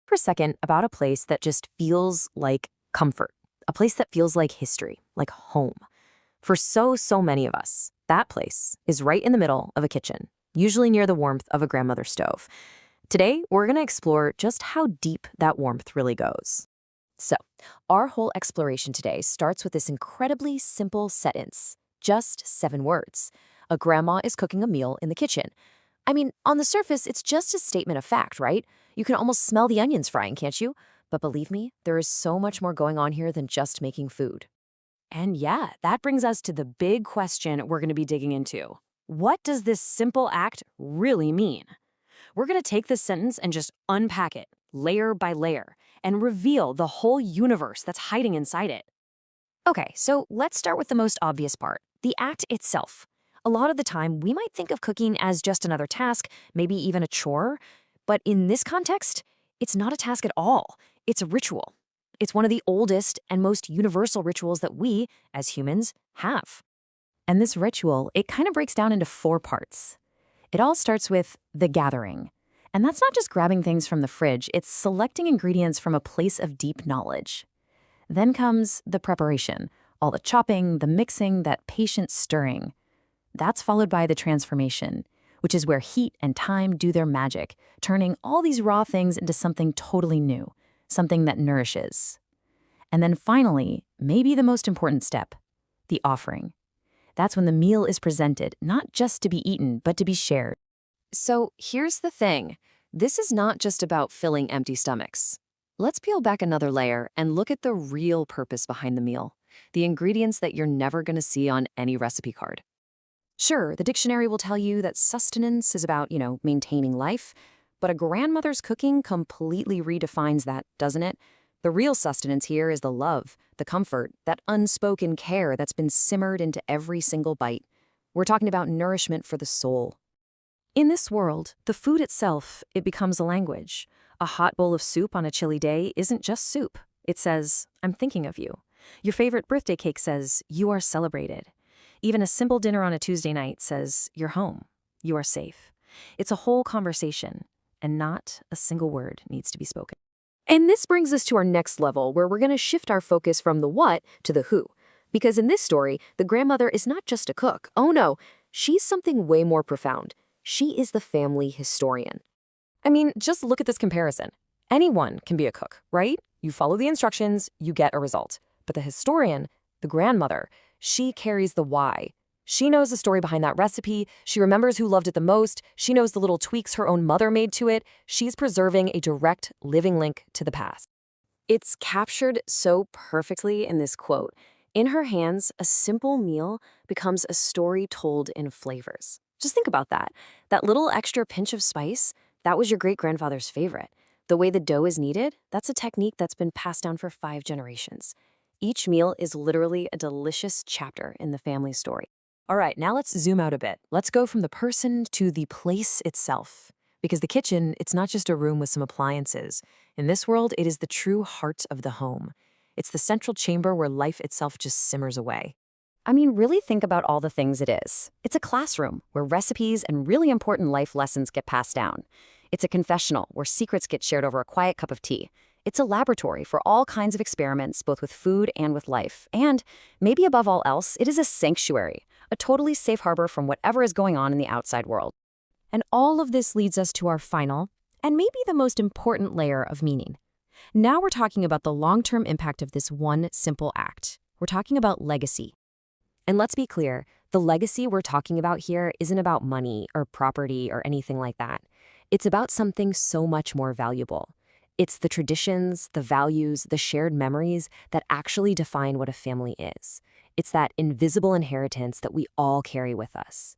for a second about a place that just feels like comfort, a place that feels like history, like home. For so many of us, that place is right in the middle of a kitchen, usually near the warmth of a grandmother's stove. Today, we're going to explore just how deep that warmth really goes. So, our whole exploration today starts with this incredibly simple sentence, just 7 words. A grandma is cooking a meal in the kitchen. I mean, on the surface, it's just a statement of fact, right? You can almost smell the onions frying, can't you? But believe me, there is so much more going on here than just making food. And yeah, that brings us to the big question we're going to be digging into. What does this simple act really mean? We're going to take this sentence and just unpack it, layer by layer, and reveal the whole universe that's hiding inside it. Okay, so let's start with the most obvious part, the act itself. A lot of the time, we might think of cooking as just another task, maybe even a chore. But in this context, it's not a task at all. It's a ritual. It's one of the oldest and most universal rituals that we, as humans, have. And this ritual, it kind of breaks down into 4 parts. It all starts with the gathering. And that's not just grabbing things from the fridge, it's selecting ingredients from a place of deep knowledge. Then comes the preparation, all the chopping, the mixing, that patient stirring. That's followed by the transformation, which is where heat and time do their magic, turning all these raw things into something totally new, something that nourishes. And then finally, maybe the most important step, the offering. That's when the meal is presented, not just to be eaten, but to be shared. So here's the thing. This is not just about filling empty stomachs. Let's peel back another layer and look at the real purpose behind the meal, the ingredients that you're never going to see on any recipe card. Sure, the dictionary will tell you that sustenance is about, maintaining life, but a grandmother's cooking completely redefines that, doesn't it? The real sustenance here is the love, the comfort, that unspoken care that's been simmered into every single bite. We're talking about nourishment for the soul. In this world, the food itself, it becomes a language. A hot bowl of soup on a chilly day isn't just soup. It says, I'm thinking of you. Your favorite birthday cake says, you are celebrated. Even a simple dinner on a Tuesday night says, you're home, you are safe. It's a whole conversation, and not a single word needs to be spoken. And this brings us to our next level, where we're going to shift our focus from the what to the who. Because in this story, the grandmother is not just a cook. Oh no, she's something way more profound. She is the family historian. I mean, just look at this comparison. Anyone can be a cook, right? You follow the instructions, you get a result. But the historian, the grandmother, she carries the why. She knows the story behind that recipe. She remembers who loved it the most. She knows the little tweaks her own mother made to it. She's preserving a direct, living link to the past. It's captured so perfectly in this quote. In her hands, a simple meal becomes a story told in flavors. Just think about that. That little extra pinch of spice, that was your great-grandfather's favorite. The way the dough is kneaded, that's a technique that's been passed down for 5 generations. Each meal is literally a delicious chapter in the family story. All right, now let's zoom out a bit. Let's go from the person to the place itself. Because the kitchen, it's not just a room with some appliances. In this world, it is the true heart of the home. It's the central chamber where life itself just simmers away. I mean, really think about all the things it is. It's a classroom where recipes and really important life lessons get passed down. It's a confessional where secrets get shared over a quiet cup of tea. It's a laboratory for all kinds of experiments, both with food and with life. And, maybe above all else, it is a sanctuary, a totally safe harbor from whatever is going on in the outside world. And all of this leads us to our final, and maybe the most important layer of meaning. Now we're talking about the long-term impact of this one simple act. We're talking about legacy. And let's be clear, the legacy we're talking about here isn't about money or property or anything like that. It's about something so much more valuable. It's the traditions, the values, the shared memories that actually define what a family is. It's that invisible inheritance that we all carry with us.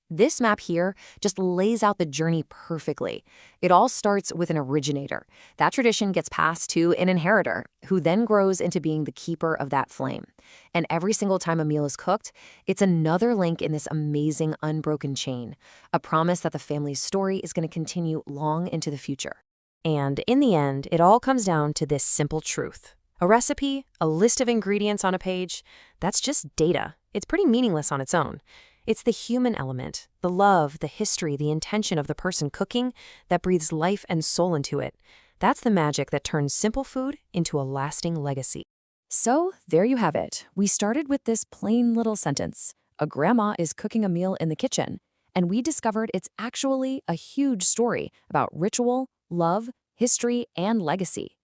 This map here just lays out the journey perfectly. It all starts with an originator. That tradition gets passed to an inheritor, who then grows into being the keeper of that flame. And every single time a meal is cooked, it's another link in this amazing unbroken chain, a promise that the family's story is going to continue long into the future. And in the end, it all comes down to this simple truth. A recipe, a list of ingredients on a page, that's just data. It's pretty meaningless on its own. It's the human element, the love, the history, the intention of the person cooking that breathes life and soul into it. That's the magic that turns simple food into a lasting legacy. So, there you have it. We started with this plain little sentence: a grandma is cooking a meal in the kitchen, and we discovered it's actually a huge story about ritual, love, history, and legacy.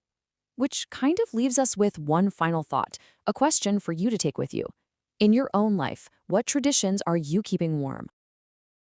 Which kind of leaves us with one final thought, a question for you to take with you. In your own life, what traditions are you keeping warm?